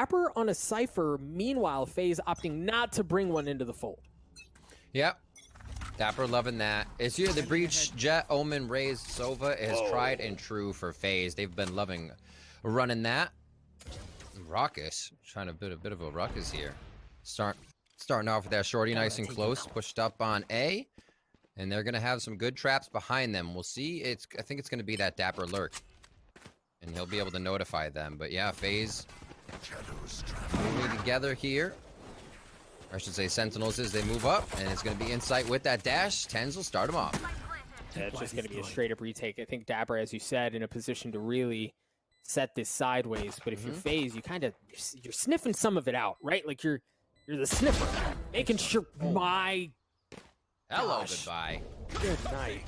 Dapper on a Cypher. Meanwhile, FaZe opting not to bring one into the fold. Yep. Dapper loving that. It's here the Breach, Jet, Omen, Raze, Sova is tried and true for FaZe. They've been loving running that. Raucous, trying to build a bit of a ruckus here. Starting off with that shorty nice and close, pushed up on A. And they're going to have some good traps behind them. We'll see. I think it's going to be that Dapper lurk. And he'll be able to notify them. But yeah, FaZe moving together here. Or I should say Sentinels as they move up. And it's going to be Insight with that dash. Tens will start him off. Yeah, it's just going to be a straight-up retake. I think Dapper, as you said, in a position to really set this sideways. But if you're FaZe, you kind of you're sniffing some of it out, right? Like you're the sniffer, making sure my Hello, goodbye. Good night.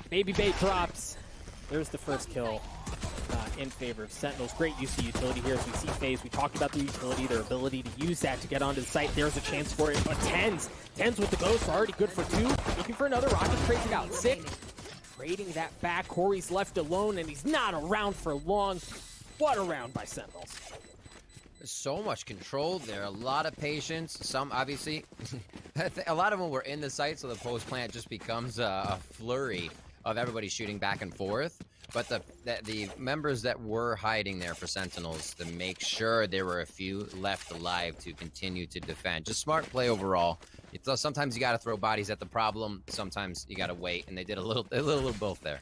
Baby Bait drops. There's the first kill in favor of Sentinels. Great use of utility here as we see FaZe. We talked about the utility, their ability to use that to get onto the site. There's a chance for it. But Tens with the ghost, already good for 2. Looking for another. Rocket trades it out. Sick. Trading that back. Corey's left alone, and he's not around for long. What a round by Sentinels. There's so much control there, a lot of patience. Some obviously, a lot of them were in the site, so the post plant just becomes a flurry of everybody shooting back and forth. But the members that were hiding there for Sentinels to make sure there were a few left alive to continue to defend. Just smart play overall. Sometimes you got to throw bodies at the problem. Sometimes you got to wait, and they did a little both there.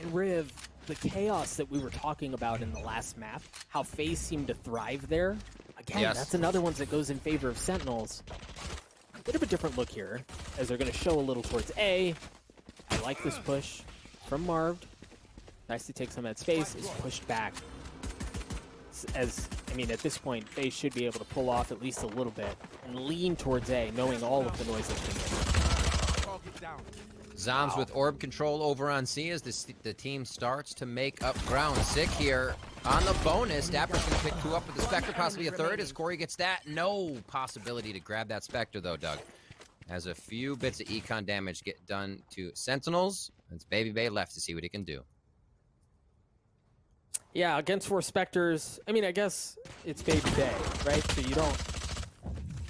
And Riv, the chaos that we were talking about in the last map, how FaZe seemed to thrive there. Again, that's another one that goes in favor of Sentinels. A bit of a different look here, as they're going to show a little towards A. I like this push from Marv. Nice to take some of that space. Is pushed back. I mean, at this point, FaZe should be able to pull off at least a little bit and lean towards A, knowing all of the noise that's been made. Zombs with orb control over on C as the team starts to make up ground. Sick here on the bonus. Dapper's going to pick 2 up with the Spectre, possibly a 3rd as Corey gets that. No possibility to grab that Spectre, though, Doug. As a few bits of econ damage get done to Sentinels, it's Baby Bay left to see what he can do. Yeah, against 4 Spectres, I mean, I guess it's Baby Bay, right? So you don't...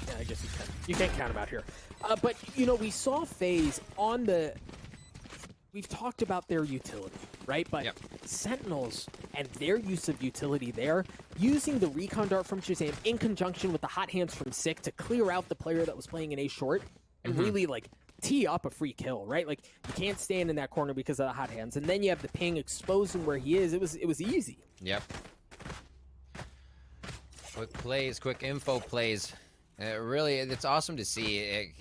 Yeah, I guess you can't count him out here. But, you know, we saw FaZe on the... We've talked about their utility, right? But Sentinels and their use of utility there, using the recon dart from Shazam in conjunction with the hot hands from Sick to clear out the player that was playing in A short and really, like, tee up a free kill, right? Like, you can't stand in that corner because of the hot hands. And then you have the ping exposing where he is. It was easy. Yep. Quick plays, quick info plays. Really, it's awesome to see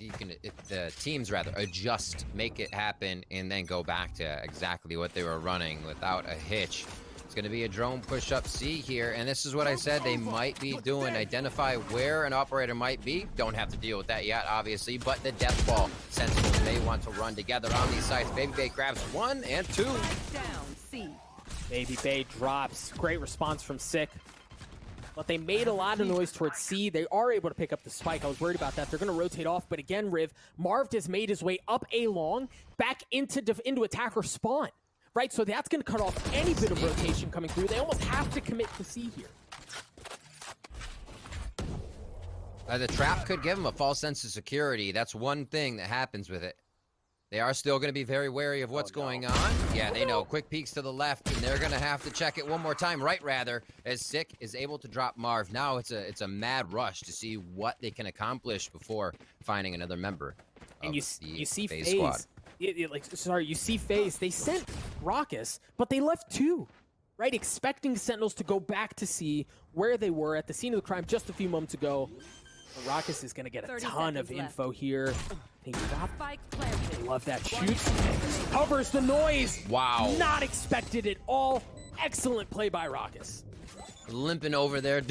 the teams rather adjust, make it happen, and then go back to exactly what they were running without a hitch. It's going to be a drone push up C here, and this is what I said they might be doing. Identify where an operator might be. Don't have to deal with that yet, obviously, but the death ball. Sentinels may want to run together on these sites. Baby Bay grabs 1 and 2. Down C. Baby Bay drops. Great response from Sick. But they made a lot of noise towards C. They are able to pick up the spike. I was worried about that. They're going to rotate off. But again, Riv, Marv has made his way up A long, back into attacker spawn. Right? So that's going to cut off any bit of rotation coming through. They almost have to commit to C here. The trap could give them a false sense of security. That's one thing that happens with it. They are still going to be very wary of what's going on. Yeah, they know. Quick peeks to the left, and they're going to have to check it one more time. Right, rather, as Sick is able to drop Marv. Now it's a mad rush to see what they can accomplish before finding another member. And you see FaZe FaZe. squad. You see FaZe. They sent Raucous, but they left 2. Right, expecting Sentinels to go back to see where they were at the scene of the crime just a few moments ago. Raucous is going to get a ton of info here. He dropped. Love that shoot. Covers the noise. Wow. Not expected at all. Excellent play by Raucous. Limping over there,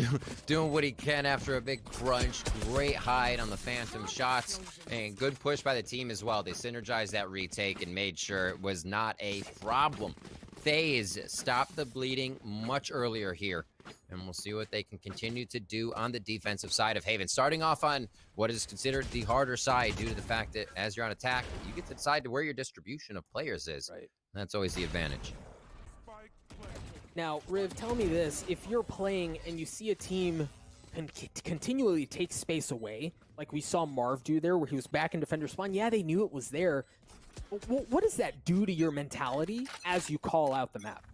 doing what he can after a big crunch. Great hide on the phantom shots. And good push by the team as well. They synergized that retake and made sure it was not a problem. FaZe stopped the bleeding much earlier here. And we'll see what they can continue to do on the defensive side of Haven. Starting off on what is considered the harder side due to the fact that as you're on attack, you get to decide where your distribution of players is. Right. That's always the advantage. Now, Riv, tell me this. If you're playing and you see a team continually take space away, like we saw Marv do there, where he was back in defender spawn, yeah, they knew it was there. What does that do to your mentality as you call out the map?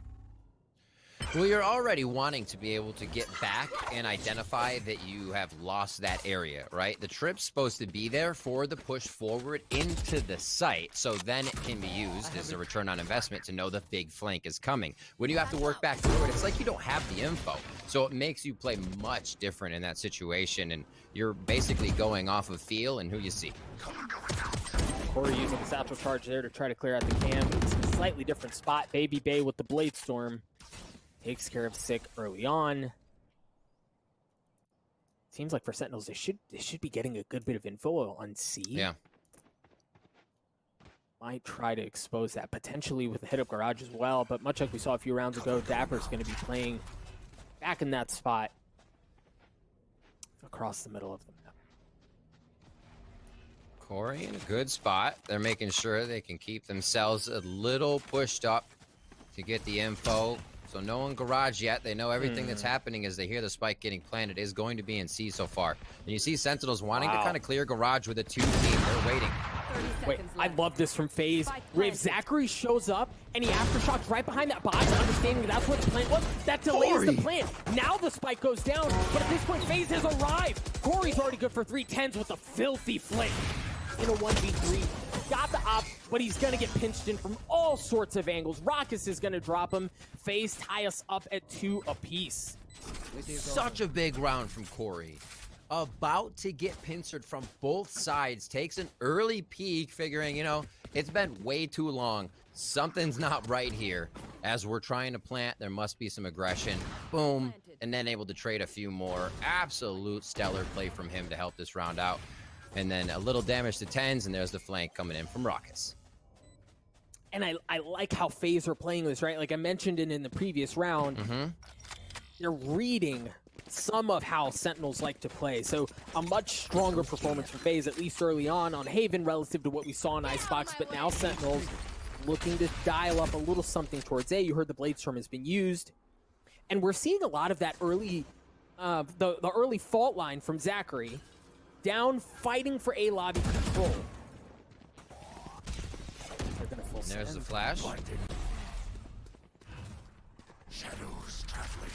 Well, you're already wanting to be able to get back and identify that you have lost that area, right? The trip's supposed to be there for the push forward into the site, so then it can be used as a return on investment to know the big flank is coming. When you have to work back through it, it's like you don't have the info. So it makes you play much different in that situation, and you're basically going off of feel and who you see. Corey using the satchel charge there to try to clear out the cam. It's a slightly different spot. Baby Bay with the Blade Storm takes care of Sick early on. Seems like for Sentinels, they should be getting a good bit of info on C. Yeah. Might try to expose that potentially with the hit up garage as well, but much like we saw a few rounds ago, Dapper's going to be playing back in that spot across the middle of the map. Corey in a good spot. They're making sure they can keep themselves a little pushed up to get the info. So no one garage yet. They know everything that's happening as they hear the spike getting planted is going to be in C so far. And you see Sentinels wanting to kind of clear garage with a 2 team. They're waiting. Wait, I love this from FaZe. Riv Zachary shows up and he aftershocks right behind that box, understanding that's what the plan was. That delays the plan. Now the spike goes down, but at this point FaZe has arrived. Corey's already good for 310s with a filthy flick in a 1v3. Got the op, but he's gonna get pinched in from all sorts of angles. Rockus is gonna drop him. FaZe tie us up at 2 apiece. Such a big round from Corey. About to get pincered from both sides. Takes an early peek, figuring, you know, it's been way too long. Something's not right here. As we're trying to plant, there must be some aggression. Boom. And then able to trade a few more. Absolute stellar play from him to help this round out. And then a little damage to 10s, and there's the flank coming in from Rockus. And I like how FaZe are playing this, right? Like I mentioned in the previous round, they're reading some of how Sentinels like to play. So a much stronger performance for FaZe, at least early on Haven relative to what we saw in Icebox, but now Sentinels looking to dial up a little something towards A. You heard the Blade Storm has been used. And we're seeing a lot of that early, the early fault line from Zachary, down fighting for A lobby control. There's the flash. Shadows traveling.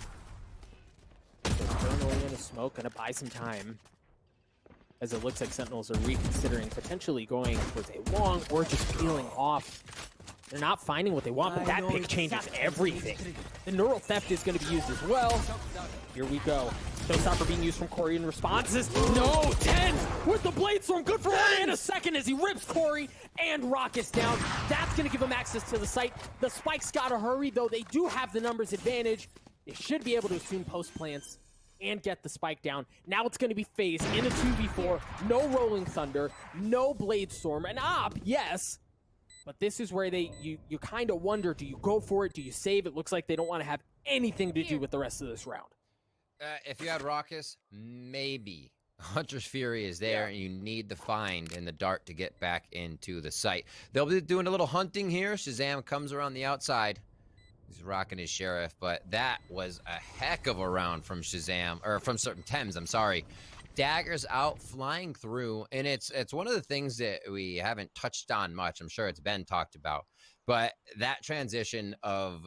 Burn in a smoke, gonna buy some time. As it looks like Sentinels are reconsidering potentially going towards a long or just peeling off. They're not finding what they want, but that pick changes everything. The neural theft is going to be used as well. Here we go. Showstopper being used from Corey in responses. No, 10 with the Blade Storm. Good for one and a second as he rips Corey and Rockus down. That's going to give him access to the site. The Spike's got to hurry, though. They do have the numbers advantage. They should be able to assume post plants and get the spike down. Now it's going to be FaZe in a 2v4. No Rolling Thunder, no Blade Storm. An op, yes. But this is where you kind of wonder, do you go for it? Do you save? It looks like they don't want to have anything to do with the rest of this round. If you had Rockus, maybe. Hunter's Fury is there, and you need the find and the dart to get back into the site. They'll be doing a little hunting here. Shazam comes around the outside. He's rocking his Sheriff, but that was a heck of a round from Shazam, or from certain Thames, I'm sorry. Daggers out, flying through, and it's one of the things that we haven't touched on much. I'm sure it's been talked about, but that transition of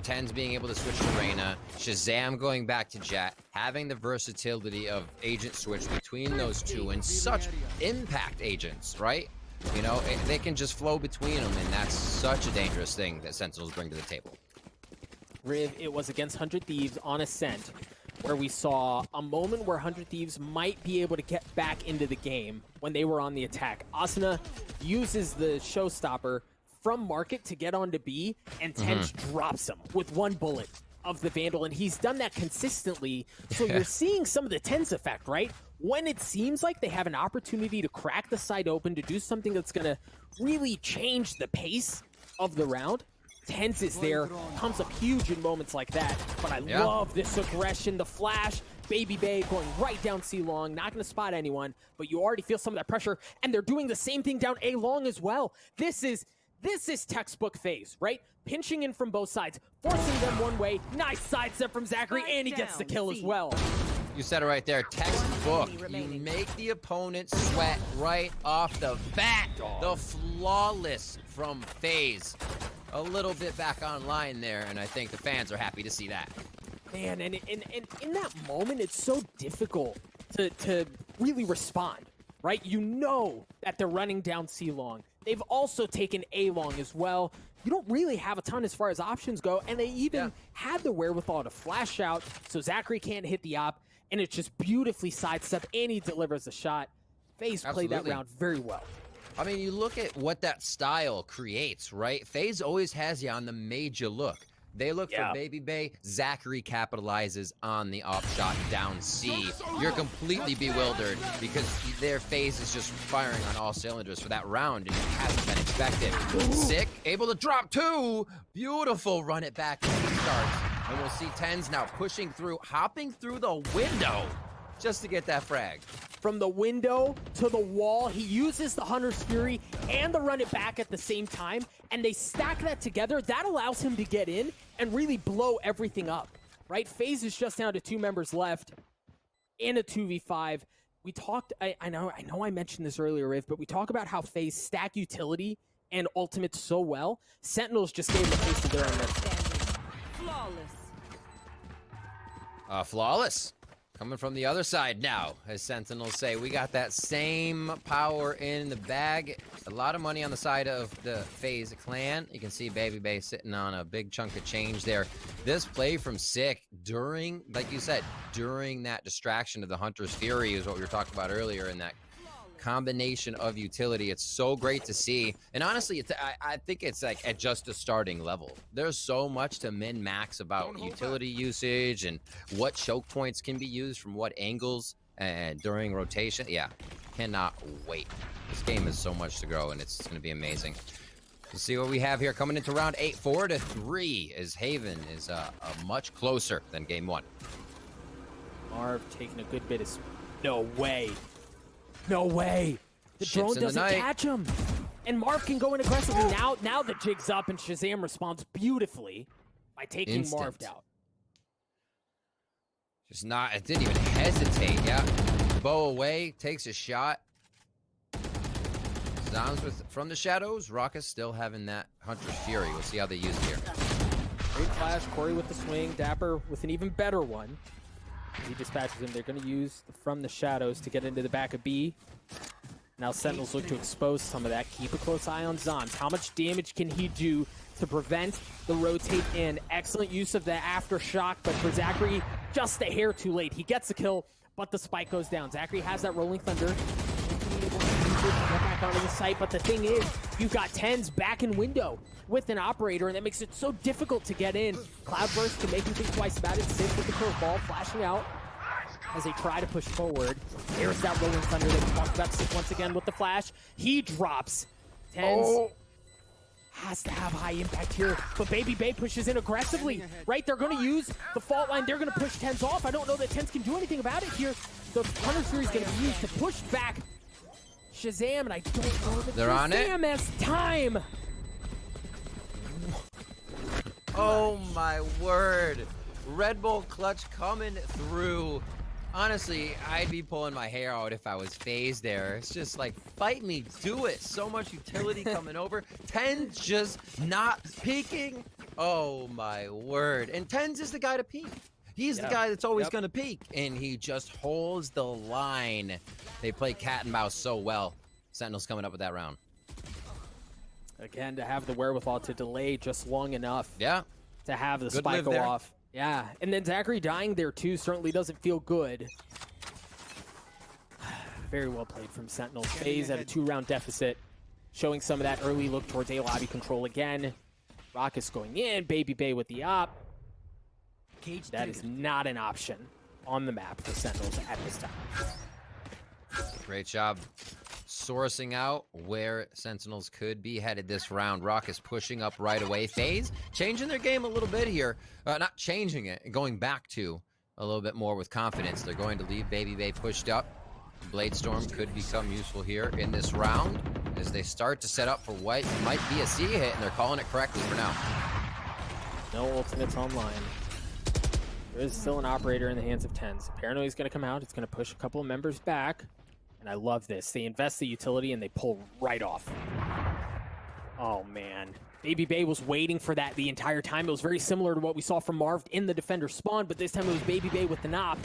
Tens being able to switch to Reyna, Shazam going back to Jet, having the versatility of agent switch between those two, and such impact agents, right? You know, they can just flow between them, and that's such a dangerous thing that Sentinels bring to the table. Riv, it was against 100 Thieves on Ascent, where we saw a moment where 100 Thieves might be able to get back into the game when they were on the attack. Asuna uses the Showstopper from Market to get onto B, and Tench drops him with one bullet of the Vandal, and he's done that consistently. So you're seeing some of the Tense effect, right? When it seems like they have an opportunity to crack the site open, to do something that's going to really change the pace of the round, Tense is there, comes up huge in moments like that. But I love this aggression, the flash, Baby Bay going right down C long, not going to spot anyone, but you already feel some of that pressure, and they're doing the same thing down A long as well. This is This is textbook FaZe, right? Pinching in from both sides, forcing them one way. Nice sidestep from Zachary, and he gets the kill as well. You said it right there, textbook. You make the opponent sweat right off the bat. The flawless from FaZe. A little bit back online there, and I think the fans are happy to see that. Man, and in that moment, it's so difficult to really respond, right? You know that they're running down C long. They've also taken A long as well. You don't really have a ton as far as options go, and they even had the wherewithal to flash out, so Zachary can't hit the op, and it's just beautifully sidestepped, and he delivers a shot. FaZe played that round very well. I mean, you look at what that style creates, right? FaZe always has you on the major look. They look for Baby Bay. Zachary capitalizes on the off shot down C. You're completely bewildered because their FaZe is just firing on all cylinders for that round, and it hasn't been expected. Sick, able to drop 2. Beautiful, run it back as he starts. And we'll see Tens now pushing through, hopping through the window just to get that frag. From the window to the wall, he uses the Hunter's Fury and the run it back at the same time, and they stack that together. That allows him to get in and really blow everything up, right? FaZe is just down to 2 members left in a 2v5. We talked, I know I mentioned this earlier, Riv, but we talk about how FaZe stack utility and ultimate so well. Sentinels just gave them a taste of their own medicine. Flawless. Coming from the other side now, as Sentinels say. We got that same power in the bag. A lot of money on the side of the FaZe clan. You can see Baby Bay sitting on a big chunk of change there. This play from Sick during, like you said, during that distraction of the Hunter's Fury is what we were talking about earlier, in that combination of utility. It's so great to see. And honestly, I think it's like at just a starting level. There's so much to min-max about utility usage and what choke points can be used from what angles and during rotation. Yeah, cannot wait. This game has so much to grow, and it's going to be amazing. We'll see what we have here coming into round 8. 4-3 as Haven is much closer than game 1. Marv taking a good bit of... No way. No way. The drone doesn't catch him. And Marv can go in aggressively. Now the jig's up, and Shazam responds beautifully by taking Marv out. Just not, it didn't even hesitate. Yeah. Bow away, takes a shot. Zom's from the shadows. Rockus still having that Hunter's Fury. We'll see how they use it here. Great flash. Corey with the swing. Dapper with an even better one. He dispatches him. They're going to use from the shadows to get into the back of B. Now Sentinels look to expose some of that. Keep a close eye on Zoms. How much damage can he do to prevent the rotate in? Excellent use of the aftershock, but for Zachary, just a hair too late. He gets the kill, but the spike goes down. Zachary has that rolling thunder. Get back onto the site, but the thing is, you've got Tens back in window with an operator, and that makes it so difficult to get in. Cloudburst can make him think twice about it. Sid with the curveball, flashing out as they try to push forward. There's that rolling thunder that we talked about. Sid once again with the flash. He drops. Tens has to have high impact here, but Baby Bay pushes in aggressively, right? They're going to use the fault line. They're going to push Tens off. I don't know that Tens can do anything about it here. The Hunter's Fury is going to be used to push back Shazam, and I don't know that they're on it. Shazam has time. Oh my word. Red Bull clutch coming through. Honestly, I'd be pulling my hair out if I was FaZe there. It's just like, fight me, do it. So much utility coming over. Tens just not peeking. Oh my word. And Tens is the guy to peek. He's the guy that's always going to peek, and he just holds the line. They play cat and mouse so well. Sentinels coming up with that round. Again, to have the wherewithal to delay just long enough. Yeah. To have the spike go off. Yeah, and then Zachary dying there too certainly doesn't feel good. Very well played from Sentinels. FaZe at a 2-round deficit, showing some of that early look towards A lobby control again. Rockus going in, Baby Bay with the op. That is not an option on the map for Sentinels at this time. Great job sourcing out where Sentinels could be headed this round. Rock is pushing up right away. FaZe changing their game a little bit here. Not changing it, going back to a little bit more with confidence. They're going to leave Baby Bay pushed up. Blade Storm could become useful here in this round as they start to set up for what might be a C hit, and they're calling it correctly for now. No ultimates online. There is still an operator in the hands of Tens. Paranoia is going to come out. It's going to push a couple of members back. And I love this. They invest the utility and they pull right off. Oh, man. Baby Bay was waiting for that the entire time. It was very similar to what we saw from Marv in the defender spawn, but this time it was Baby Bay with the knob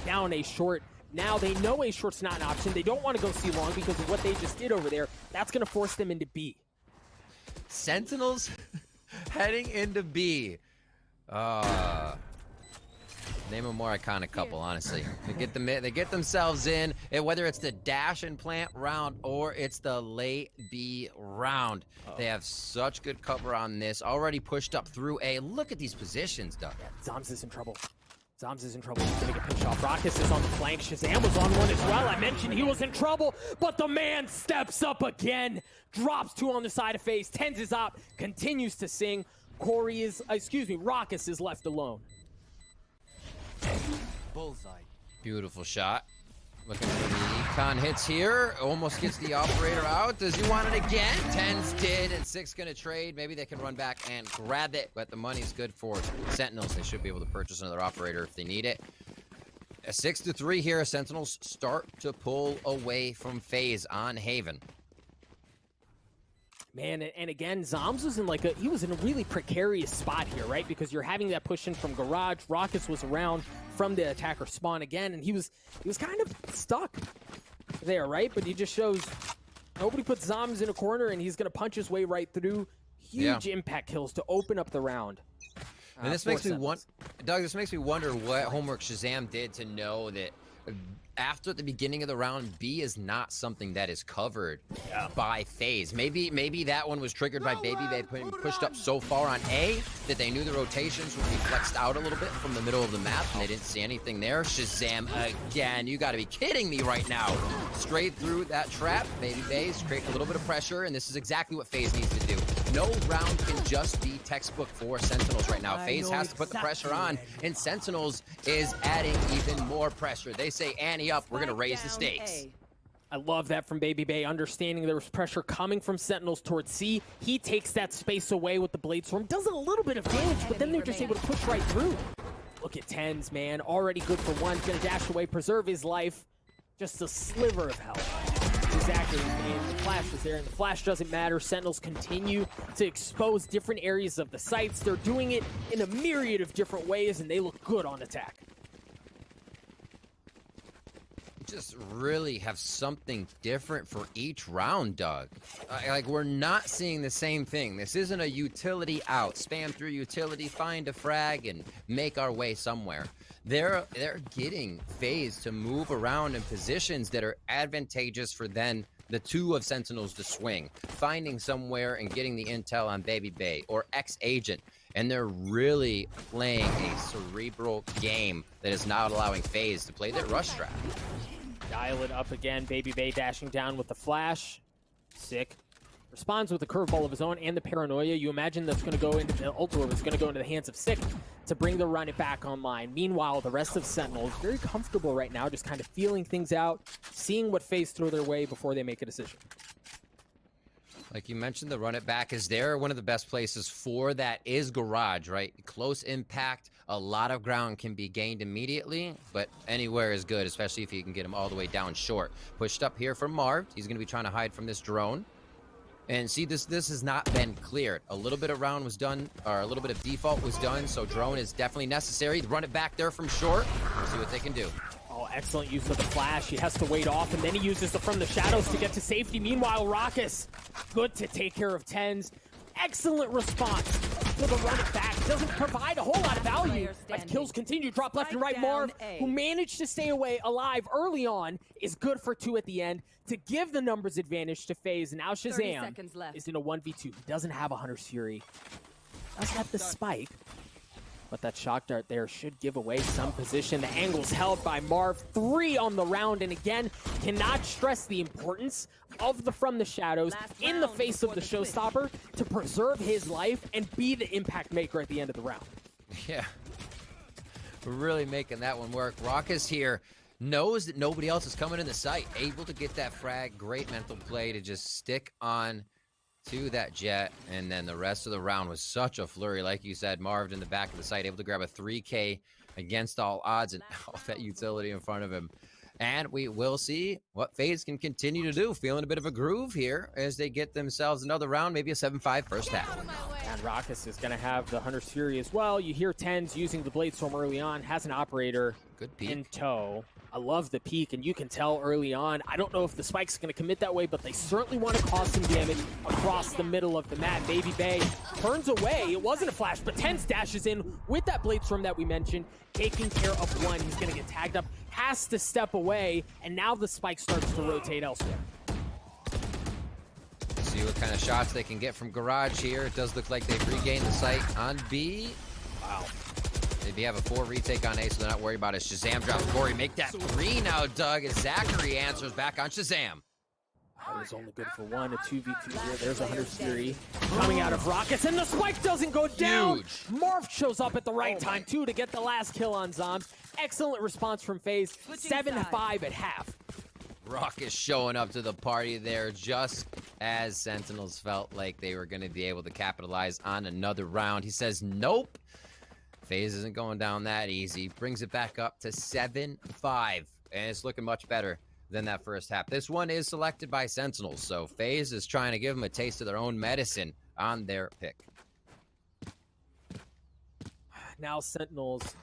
down a short. Now they know a short's not an option. They don't want to go C long because of what they just did over there. That's going to force them into B. Sentinels heading into B. Name a more iconic couple, honestly. They get themselves in, and whether it's the dash and plant round or it's the late B round. They have such good cover on this. Already pushed up through A. Look at these positions, Doug. Yeah, Zoms is in trouble. Zoms is in trouble. He's gonna get pinched off. Rockus is on the flank. Shazam was on one as well. I mentioned he was in trouble, but the man steps up again. Drops 2 on the side of FaZe. Tens is up. Continues to sing. Rockus is left alone. Bullseye. Beautiful shot. Looking for the econ hits here. Almost gets the operator out. Does he want it again? Tens did, and 6 gonna trade. Maybe they can run back and grab it, but the money's good for Sentinels. They should be able to purchase another operator if they need it. A 6-3 here. Sentinels start to pull away from FaZe on Haven. Man, and again, Zoms was he was in a really precarious spot here, right? Because you're having that push in from Garage. Rockets was around from the attacker spawn again, and he was kind of stuck there, right? But he just shows nobody puts Zoms in a corner, and he's gonna punch his way right through. Huge impact kills to open up the round. And this makes me wonder, Doug, this makes me wonder what homework Shazam did to know that after the beginning of the round, B is not something that is covered by FaZe. Maybe that one was triggered by Baby Bay being pushed up so far on A that they knew the rotations would be flexed out a little bit from the middle of the map, and they didn't see anything there. Shazam again. You got to be kidding me right now. Straight through that trap. Baby Bay's creating a little bit of pressure, and this is exactly what FaZe needs to do. No round can just be textbook for Sentinels right now. FaZe has to put the pressure on, and Sentinels is adding even more pressure. They say, Annie up, we're going to raise the stakes. I love that from Baby Bay, understanding there was pressure coming from Sentinels towards C. He takes that space away with the Blade Storm, does a little bit of damage, but then they're just able to push right through. Look at Tens, man, already good for 1, gonna dash away, preserve his life. Just a sliver of health. Exactly, and the flash was there, and the flash doesn't matter. Sentinels continue to expose different areas of the sites. They're doing it in a myriad of different ways, and they look good on attack. Just really have something different for each round, Doug. Like, we're not seeing the same thing. This isn't a utility out. Spam through utility, find a frag, and make our way somewhere. They're getting FaZe to move around in positions that are advantageous for then the 2 of Sentinels to swing, finding somewhere and getting the intel on Baby Bay or X-Agent. And they're really playing a cerebral game that is not allowing FaZe to play their rush strat. Dial it up again. Baby Bay dashing down with the flash. Sick. Responds with a curveball of his own and the paranoia. You imagine that's going to go into the ult orb. It's going to go into the hands of Sick to bring the run it back online. Meanwhile, the rest of Sentinels very comfortable right now, just kind of feeling things out, seeing what FaZe throw their way before they make a decision. Like you mentioned, the run it back is there. One of the best places for that is Garage, right? Close impact. A lot of ground can be gained immediately, but anywhere is good, especially if you can get him all the way down short. Pushed up here from Marv. He's going to be trying to hide from this drone. And see, this has not been cleared. A little bit of round was done, or a little bit of default was done, so drone is definitely necessary. Run it back there from short. We'll see what they can do. Oh, excellent use of the flash. He has to wait off, and then he uses it from the shadows to get to safety. Meanwhile, Rockus, good to take care of Tens. Excellent response to the run it back. Doesn't provide a whole lot of value as kills continue to drop left and right. Marv, who managed to stay alive early on, is good for 2 at the end to give the numbers advantage to FaZe. Now Shazam is in a 1v2. He doesn't have a Hunter's Fury. Does have the spike, but that shock dart there should give away some position. The angle's held by Marv. 3 on the round, and again, cannot stress the importance of the From the Shadows in the face of the showstopper to preserve his life and be the impact maker at the end of the round. Yeah. We're really making that one work. Rockus here knows that nobody else is coming in the sight. Able to get that frag. Great mental play to just stick on to that jet. And then the rest of the round was such a flurry. Like you said, Marv in the back of the site, able to grab a 3K against all odds and all that utility in front of him. And we will see what FaZe can continue to do. Feeling a bit of a groove here as they get themselves another round, maybe a 7-5 first half. And Raucus is going to have the Hunter's Fury as well. You hear Tens using the Blade Storm early on, has an operator Good peek. in tow. I love the peek, and you can tell early on. I don't know if the Spike's going to commit that way, but they certainly want to cause some damage across the middle of the map. Baby Bay turns away. It wasn't a flash, but Tens dashes in with that Blade Storm that we mentioned, taking care of one. He's going to get tagged up, has to step away, and now the Spike starts to rotate elsewhere. See what kind of shots they can get from Garage here. It does look like they've regained the site on B. Wow. They have a 4 retake on A, so they're not worried about it. Shazam drops Corey. Make that 3 now, Doug, as Zachary answers back on Shazam. That was only good for one, a 2v2 here. There's a Hunter's Fury coming out of Rockets, and the Spike doesn't go down. Huge. Marv shows up at the right time, too, to get the last kill on Zombs. Excellent response from FaZe. 7-5 at half. Rock is showing up to the party there just as Sentinels felt like they were going to be able to capitalize on another round. He says, nope. FaZe isn't going down that easy. Brings it back up to 7-5. And it's looking much better than that first half. This one is selected by Sentinels, so FaZe is trying to give them a taste of their own medicine on their pick. Now Sentinels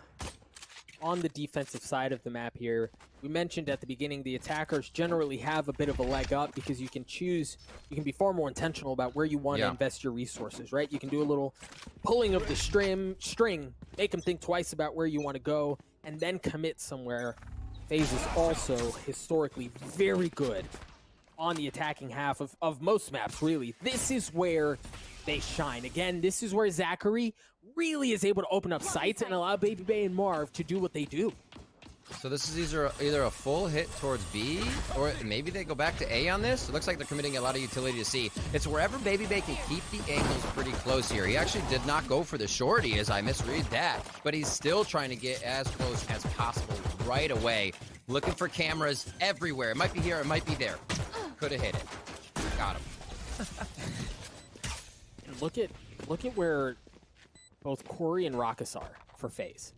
on the defensive side of the map here. We mentioned at the beginning the attackers generally have a bit of a leg up because you can be far more intentional about where you want to invest your resources, right? You can do a little pulling of the string, make them think twice about where you want to go, and then commit somewhere. FaZe is also historically very good on the attacking half of most maps, really. This is where they shine. Again, this is where Zachary really is able to open up sights and allow Baby Bay and Marv to do what they do. So this is either a full hit towards B, or maybe they go back to A on this. It looks like they're committing a lot of utility to C. It's wherever Baby Bay can keep the angles pretty close here. He actually did not go for the shorty, as I misread that, but he's still trying to get as close as possible right away. Looking for cameras everywhere. It might be here, it might be there. Could have hit it. Got him. And look at where both Corey and Raucus are for FaZe.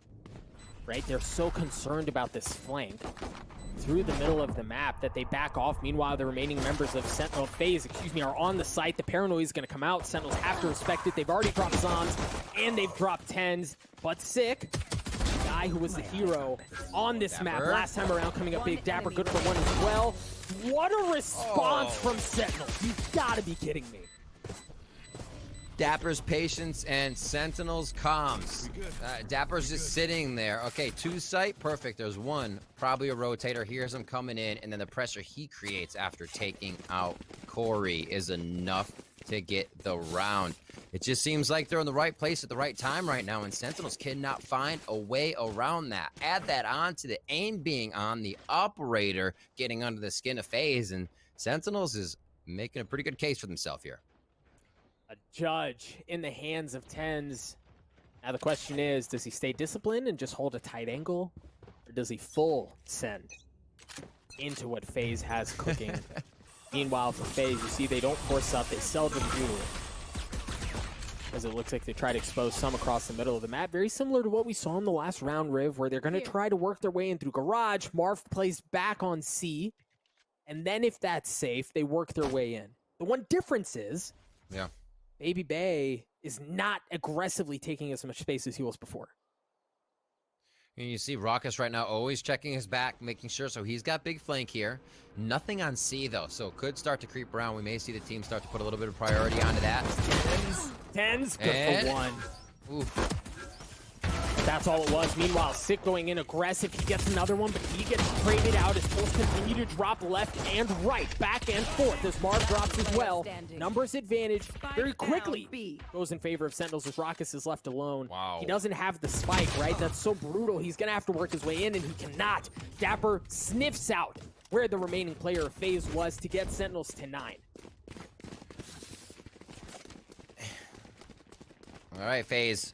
Right? They're so concerned about this flank through the middle of the map that they back off. Meanwhile, the remaining members of FaZe, are on the site. The paranoia is going to come out. Sentinels have to respect it. They've already dropped Zoms, and they've dropped Tens. But Sick, the guy who was the hero on this map last time around, coming up big. Dapper, good for one as well. What a response from Sentinels. You've got to be kidding me. Dapper's patience and Sentinel's comms. Dapper's just sitting there. Okay, 2 site, perfect. There's 1, probably a rotator. Here's him coming in, and then the pressure he creates after taking out Corey is enough to get the round. It just seems like they're in the right place at the right time right now, and Sentinels cannot find a way around that. Add that on to the aim being on the operator, getting under the skin of FaZe, and Sentinels is making a pretty good case for themselves here. A judge in the hands of Tens. Now the question is, does he stay disciplined and just hold a tight angle? Or does he full send into what FaZe has cooking? Meanwhile, for FaZe, you see they don't force up. They seldom do. As it looks like they try to expose some across the middle of the map. Very similar to what we saw in the last round, Riv, where they're going to try to work their way in through Garage. Marv plays back on C. And then if that's safe, they work their way in. The one difference is... Baby Bay is not aggressively taking as much space as he was before. And you see Raucus right now always checking his back, making sure. So he's got big flank here. Nothing on C, though, so could start to creep around. We may see the team start to put a little bit of priority onto that. Tens, good for one. Oof. That's all it was. Meanwhile, Sick going in aggressive. He gets another one, but he gets traded out as pulls continue to drop left and right, back and forth as Marv drops as well. Numbers advantage very quickly goes in favor of Sentinels as Raucus is left alone. Wow. He doesn't have the spike, right? That's so brutal. He's going to have to work his way in, and he cannot. Dapper sniffs out where the remaining player of FaZe was to get Sentinels to 9. All right, FaZe.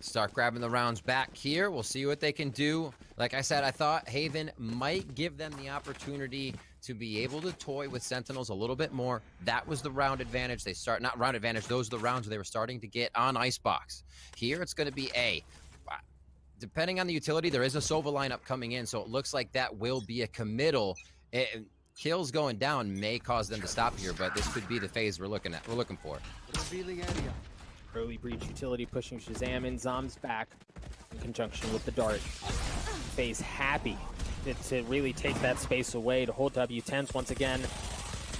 Start grabbing the rounds back here. We'll see what they can do. Like I said, I thought Haven might give them the opportunity to be able to toy with Sentinels a little bit more. That was the round advantage. Not round advantage, those are the rounds where they were starting to get on Icebox. Here, it's going to be A. Depending on the utility, there is a Sova lineup coming in, so it looks like that will be a committal. Kills going down may cause them to stop here, but this could be the phase we're looking for. Revealing area. Early breach utility pushing Shazam in. Zom's back in conjunction with the dart. FaZe happy to really take that space away to hold W10s once again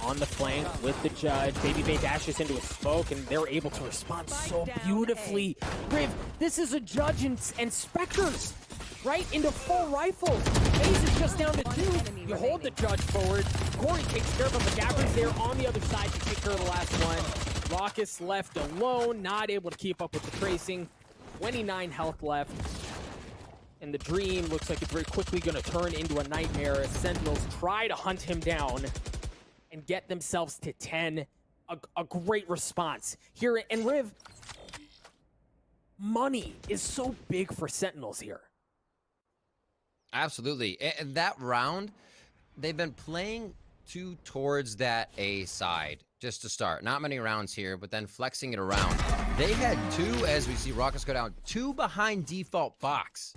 on the flank with the judge. Baby Bay dashes into a smoke, and they're able to respond so beautifully. Riv, this is a judge and Spectres, right? Into full rifles. FaZe is just down to 2. You hold the judge forward. Corey takes care of him, but Dapper's there on the other side to take care of the last one. Raucous left alone, not able to keep up with the tracing. 29 health left. And the dream looks like it's very quickly going to turn into a nightmare as Sentinels try to hunt him down and get themselves to 10. A great response here. And Riv, money is so big for Sentinels here. Absolutely. And that round, they've been playing towards that A side just to start. Not many rounds here, but then flexing it around. They had 2, as we see Rockets go down, 2 behind default box.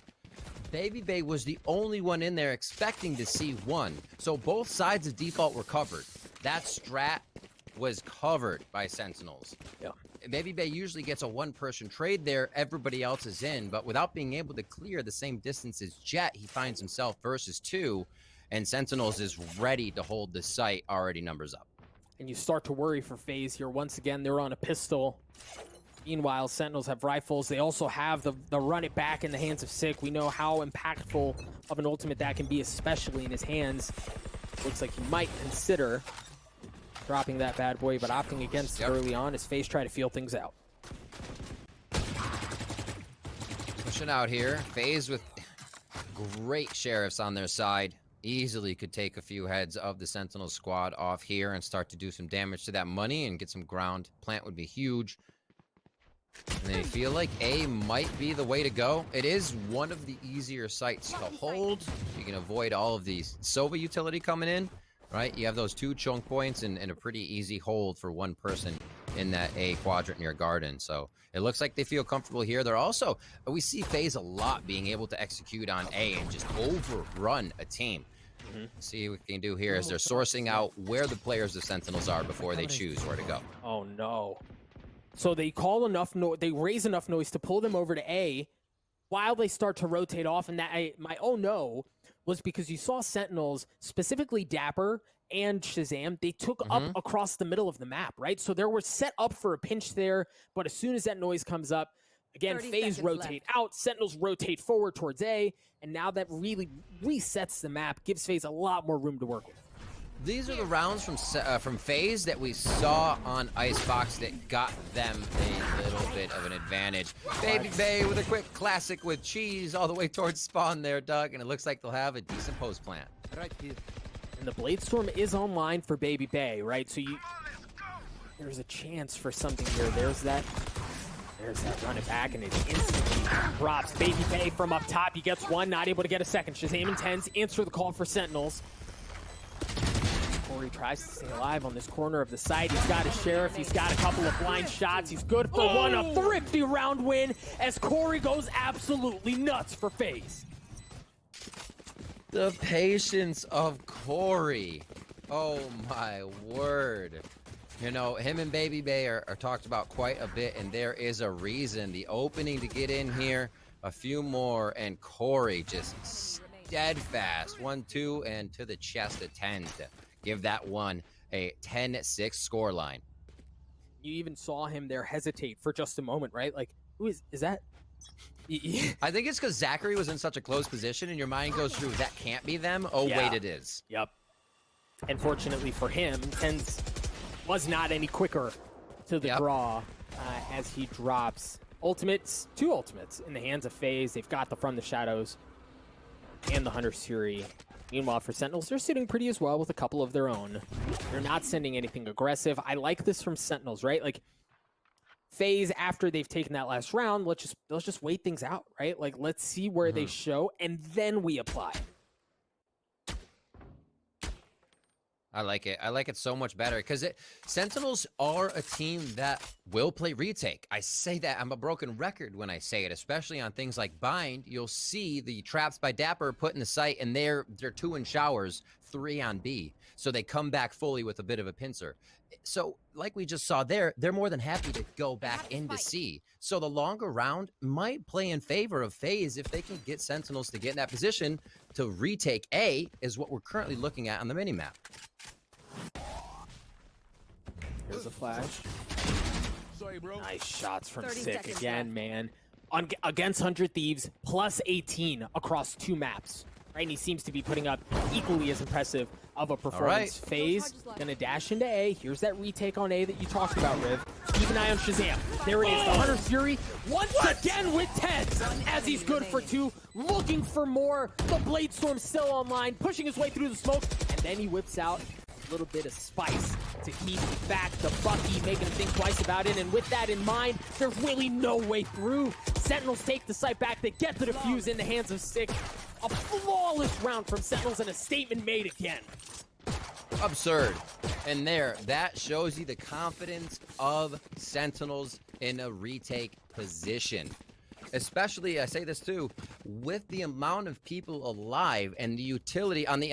Baby Bay was the only one in there expecting to see 1. So both sides of default were covered. That strat was covered by Sentinels. Yeah. Baby Bay usually gets a 1-person trade there. Everybody else is in, but without being able to clear the same distance as Jet, he finds himself versus 2, and Sentinels is ready to hold the site, already numbers up. And you start to worry for FaZe here. Once again, they're on a pistol. Meanwhile, Sentinels have rifles. They also have the run it back in the hands of Sick. We know how impactful of an ultimate that can be, especially in his hands. Looks like he might consider dropping that bad boy, but opting against it early on as FaZe try to feel things out. Pushing out here. FaZe with great sheriffs on their side. Easily could take a few heads of the Sentinel squad off here and start to do some damage to that money and get some ground. Plant would be huge. And they feel like A might be the way to go. It is one of the easier sites to hold. You can avoid all of these Sova utility coming in, right? You have those 2 choke points and a pretty easy hold for 1 person in that A quadrant near Garden. So it looks like they feel comfortable here. They're also, we see FaZe a lot being able to execute on A and just overrun a team. See what we can do here is they're sourcing out where the players of Sentinels are before they choose where to go. Oh no. So they call enough they raise enough noise to pull them over to A while they start to rotate off, and my oh no was because you saw Sentinels, specifically Dapper and Shazam, they took up across the middle of the map, right? So they were set up for a pinch there, but as soon as that noise comes up, again, FaZe rotate out, Sentinels rotate forward towards A, and now that really resets the map, gives FaZe a lot more room to work with. These are the rounds from FaZe that we saw on Icebox that got them a little bit of an advantage. Baby Bay with a quick classic with cheese all the way towards spawn there, Doug, and it looks like they'll have a decent post plant. Right here. And the Bladestorm is online for Baby Bay, right? So there's a chance for something here. There's that run it back, and it instantly drops. Baby Bay from up top, he gets 1, not able to get a second. Shazam intends, answer the call for Sentinels. Corey tries to stay alive on this corner of the site. He's got a sheriff. He's got a couple of blind shots. He's good for 1. A thrifty round win as Corey goes absolutely nuts for FaZe. The patience of Corey. Oh my word. You know, him and Baby Bay are talked about quite a bit, and there is a reason. The opening to get in here, a few more, and Corey just steadfast. 1-2, and to the chest at 10 to give that one a 10-6 scoreline. You even saw him there hesitate for just a moment, right? Like, who is that? I think it's because Zachary was in such a close position, and your mind goes through, that can't be them. Oh, yeah. Wait, it is. Yep. And fortunately for him, Tens was not any quicker to the draw as he drops ultimates, 2 ultimates in the hands of FaZe. They've got the From the Shadows and the Hunter's Fury. Meanwhile, for Sentinels, they're sitting pretty as well with a couple of their own. They're not sending anything aggressive. I like this from Sentinels, right? Like, FaZe, after they've taken that last round, let's just wait things out, right? Like, let's see where they show, and then we apply. I like it. I like it so much better because Sentinels are a team that will play retake. I say that. I'm a broken record when I say it, especially on things like Bind. You'll see the traps by Dapper put in the site, and they're 2 in showers, 3 on B. So they come back fully with a bit of a pincer. So like we just saw there, they're more than happy to go back into C. So the longer round might play in favor of FaZe if they can get Sentinels to get in that position to retake A, is what we're currently looking at on the minimap. Here's a flash. Sorry, bro. Nice shots from 30 Sick seconds again, left. man. Against 100 Thieves, plus 18 across 2 maps. Right, and he seems to be putting up equally as impressive of a performance. Right. FaZe gonna dash into A. Here's that retake on A that you talked about, Riv. Keep an eye on Shazam. There it is. The Hunter's Fury once again with Teds as he's good for 2. Looking for more. The Blade Storm still online, pushing his way through the smoke, and then he whips out a little bit of spice to keep back the Bucky, making him think twice about it. And with that in mind, there's really no way through. Sentinels take the site back. They get the defuse in the hands of Sick. A flawless round from Sentinels and a statement made again. Absurd. And there, that shows you the confidence of Sentinels in a retake position. Especially, I say this too, with the amount of people alive and the utility on the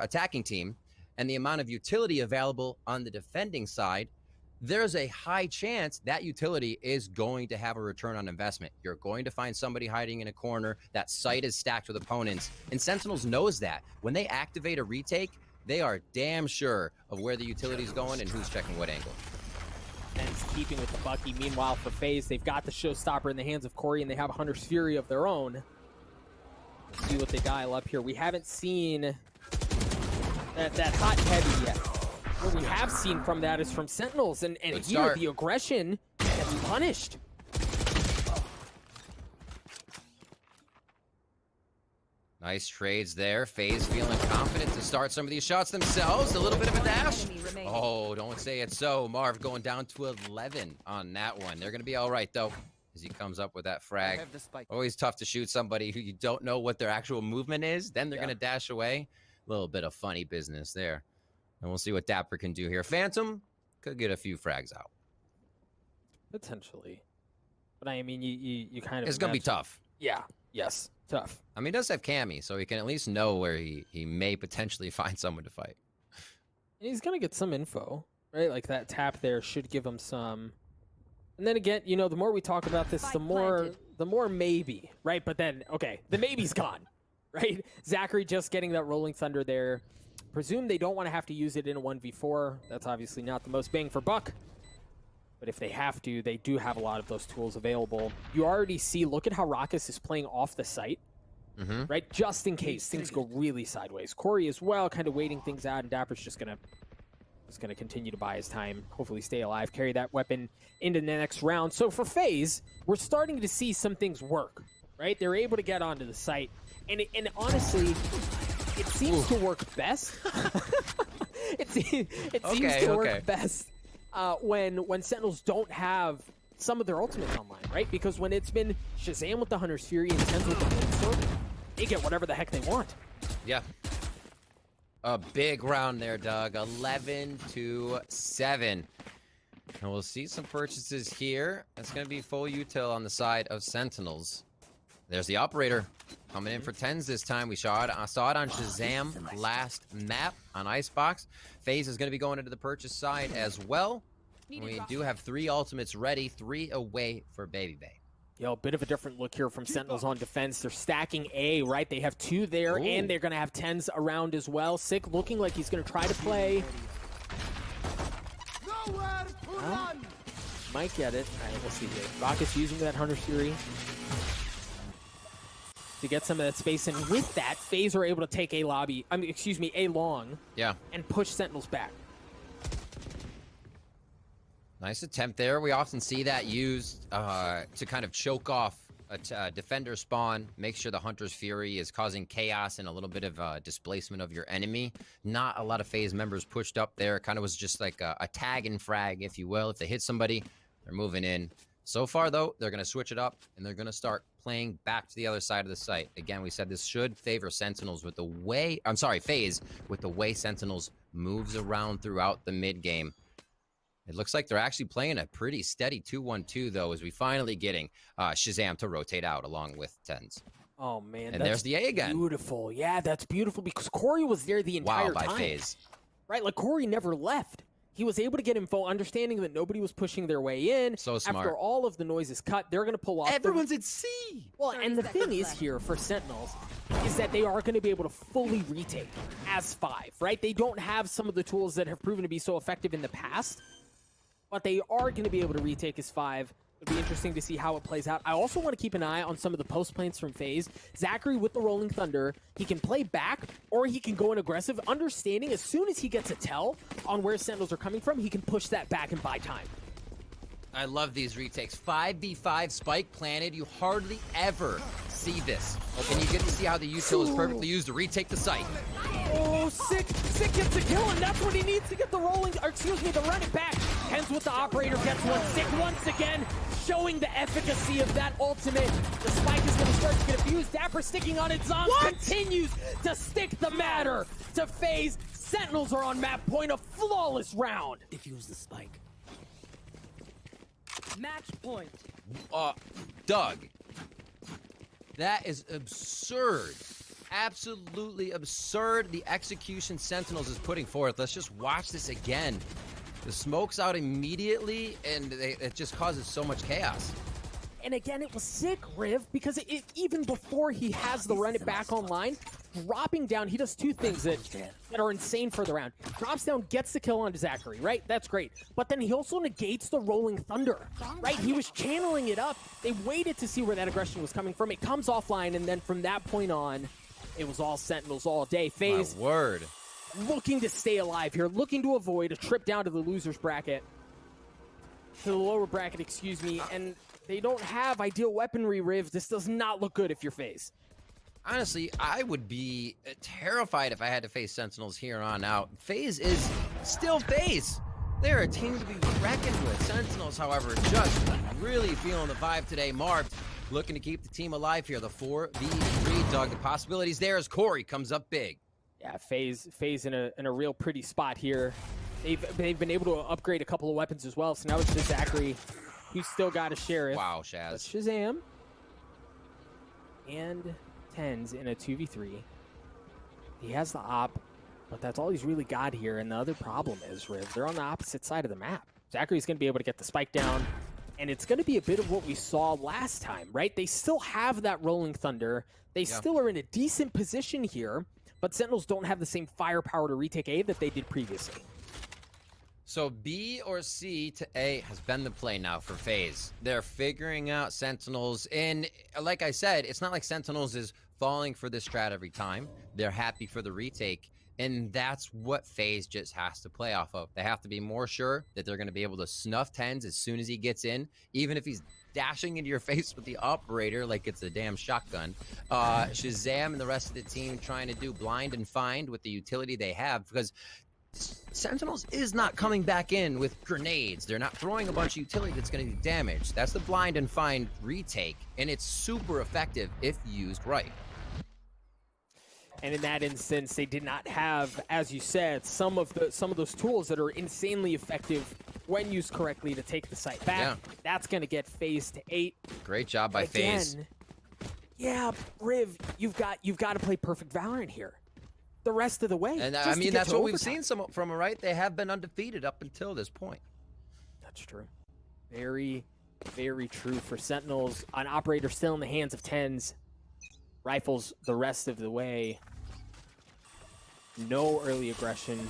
attacking team, and the amount of utility available on the defending side, there's a high chance that utility is going to have a return on investment. You're going to find somebody hiding in a corner. That site is stacked with opponents. And Sentinels knows that. When they activate a retake, they are damn sure of where the utility is going and who's checking what angle. And it's keeping with the Bucky. Meanwhile, for FaZe, they've got the showstopper in the hands of Corey, and they have Hunter's Fury of their own. Let's see what they dial up here. We haven't seen that hot heavy yet. What we have seen from that is from Sentinels, and here start. the aggression gets punished. Nice trades there. FaZe feeling confident to start some of these shots themselves. A little bit of a dash. Oh, don't say it so. Marv going down to 11 on that one. They're going to be all right, though, as he comes up with that frag. Always tough to shoot somebody who you don't know what their actual movement is. Then they're going to dash away. A little bit of funny business there. And we'll see what Dapper can do here. Phantom could get a few frags out. Potentially. But I mean, you kind of... It's going to be tough. Yeah. Yes. Tough. I mean, he does have Cammy, so he can at least know where he may potentially find someone to fight. And he's going to get some info, right? Like that tap there should give him some... And then again, you know, the more we talk about this, the more maybe, right? But then, okay, the maybe's gone, right? Zachary just getting that Rolling Thunder there. Presume they don't want to have to use it in a 1v4. That's obviously not the most bang for buck. But if they have to, they do have a lot of those tools available. You already see, look at how Raucus is playing off the site, right? Just in case things go really sideways. Corey as well, kind of waiting things out, and Dapper's just gonna continue to buy his time, hopefully stay alive, carry that weapon into the next round. So for FaZe, we're starting to see some things work, right? They're able to get onto the site, and honestly, it seems to work best. it seems to work best when Sentinels don't have some of their ultimates online, right? Because when it's been Shazam with the Hunter's Fury and Tens with the Blade, they get whatever the heck they want. Yeah. A big round there, Doug. 11-7. And we'll see some purchases here. It's going to be full util on the side of Sentinels. There's the operator coming in for 10s this time. We saw it on Shazam last map on Icebox. FaZe is going to be going into the purchase side as well. We do have 3 ultimates ready, 3 away for Baby Bay. Yo, a bit of a different look here from Sentinels on defense. They're stacking A, right? They have 2 there, and they're going to have 10s around as well. Sick looking like he's going to try to play. Might get it. All right, we'll see here. Rocket's using that Hunter's Fury to get some of that space, and with that, FaZe are able to take A long. Yeah. And push Sentinels back. Nice attempt there. We often see that used to kind of choke off a defender spawn, make sure the Hunter's Fury is causing chaos and a little bit of displacement of your enemy. Not a lot of FaZe members pushed up there. It kind of was just like a tag and frag, if you will. If they hit somebody, They're moving in. So far, though, they're going to switch it up, and they're going to start playing back to the other side of the site. Again, we said this should favor Sentinels with the way... I'm sorry, FaZe, with the way Sentinels moves around throughout the mid-game. It looks like they're actually playing a pretty steady 2-1-2, though, as we finally getting Shazam to rotate out along with Tens. Oh, man. And there's the A again. Beautiful. Yeah, that's beautiful because Corey was there the entire Wow, by time. FaZe. Right, like Corey never left. He was able to get info, understanding that nobody was pushing their way in. So smart. After all of the noise is cut, they're going to pull off. Everyone's at C. Well, and the thing is here for Sentinels is that they are going to be able to fully retake as 5, right? They don't have some of the tools that have proven to be so effective in the past, but they are going to be able to retake as 5. It'll be interesting to see how it plays out. I also want to keep an eye on some of the post plants from FaZe. Zachary with the Rolling Thunder, he can play back or he can go in aggressive, understanding as soon as he gets a tell on where Sentinels are coming from, he can push that back and buy time. I love these retakes. 5v5 spike planted. You hardly ever see this. And you get to see how the util is perfectly used to retake the site. Oh, Sick gets a kill, and that's what he needs to get the the run it back. Hens with the operator gets one. Sick once again, showing the efficacy of that ultimate. The spike is going to start to get abused. Dapper sticking on it. Zombs continues to stick the matter to FaZe. Sentinels are on map point, a flawless round. Defuse the spike. Match point. Doug, that is absurd. Absolutely absurd, the execution Sentinels is putting forth. Let's just watch this again. The smoke's out immediately, and it just causes so much chaos. And again, it was sick, Riv, because even before he has the run it back online, dropping down, he does 2 things that are insane for the round. Drops down, gets the kill onto Zachary, right? That's great. But then he also negates the Rolling Thunder, right? He was channeling it up. They waited to see where that aggression was coming from. It comes offline, and then from that point on, it was all Sentinels all day. FaZe, My word. looking to stay alive here, looking to avoid a trip down to the loser's bracket. To the lower bracket, excuse me, and they don't have ideal weaponry, Riv. This does not look good if you're FaZe. Honestly, I would be terrified if I had to face Sentinels here on out. FaZe is still FaZe. They're a team to be reckoned with. Sentinels, however, just really feeling the vibe today. Marv looking to keep the team alive here. The 4v3, Doug. The possibilities there as Corey comes up big. Yeah, FaZe in a real pretty spot here. They've been able to upgrade a couple of weapons as well. So now it's just Zachary, who's still got a Sheriff. Wow, Shaz. But Shazam and Tens in a 2v3. He has the op, but that's all he's really got here. And the other problem is, Riv, they're on the opposite side of the map. Zachary's going to be able to get the spike down, and it's going to be a bit of what we saw last time, right? They still have that Rolling Thunder. They still are in a decent position here, but Sentinels don't have the same firepower to retake A that they did previously. So B or C to A has been the play now for FaZe. They're figuring out Sentinels, and like I said, it's not like Sentinels is falling for this strat every time. They're happy for the retake, and that's what FaZe just has to play off of. They have to be more sure that they're going to be able to snuff Tens as soon as he gets in, even if he's dashing into your face with the operator like it's a damn shotgun. Shazam and the rest of the team trying to do blind and find with the utility they have, because Sentinels is not coming back in with grenades. They're not throwing a bunch of utility that's going to do damage. That's the blind and find retake, and it's super effective if used right. And in that instance, they did not have, as you said, some of those tools that are insanely effective when used correctly to take the site back. Yeah. That's going to get FaZe to 8. Great job by FaZe. Yeah, Riv, you've got to play perfect Valorant here the rest of the way. And I mean, that's what we've seen from them, right? They have been undefeated up until this point. That's true. Very, very true for Sentinels. An operator still in the hands of Tens. Rifles the rest of the way. No early aggression.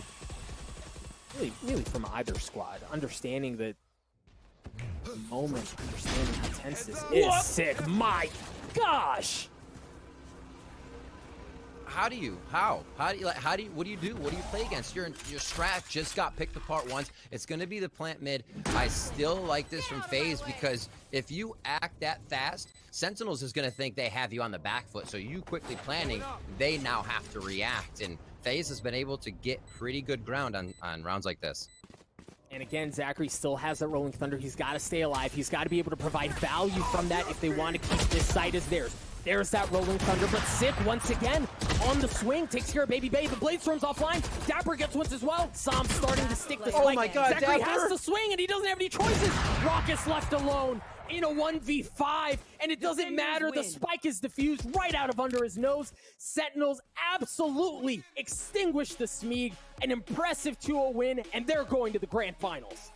Really from either squad. Understanding that the moment, understanding how tense this is. Sick. My gosh. What do you do? What do you play against? Your strat just got picked apart once. It's going to be the plant mid. I still like this from FaZe, because if you act that fast, Sentinels is going to think they have you on the back foot. So you quickly planning, they now have to react. And FaZe has been able to get pretty good ground on rounds like this. And again, Zachary still has that Rolling Thunder. He's got to stay alive. He's got to be able to provide value from that if they want to keep this site as theirs. There's that Rolling Thunder, but Sick, once again, on the swing, takes care of Baby Bay. The Blade Storm's offline. Dapper gets once as well. Sam starting to stick the spike. Oh my God, Zachary Dapper! has to swing, and he doesn't have any choices. Raucous left alone in a 1v5, and it doesn't matter. The spike is diffused right out of under his nose. Sentinels absolutely extinguish the Smeeg. An impressive 2-0 win, and they're going to the grand finals.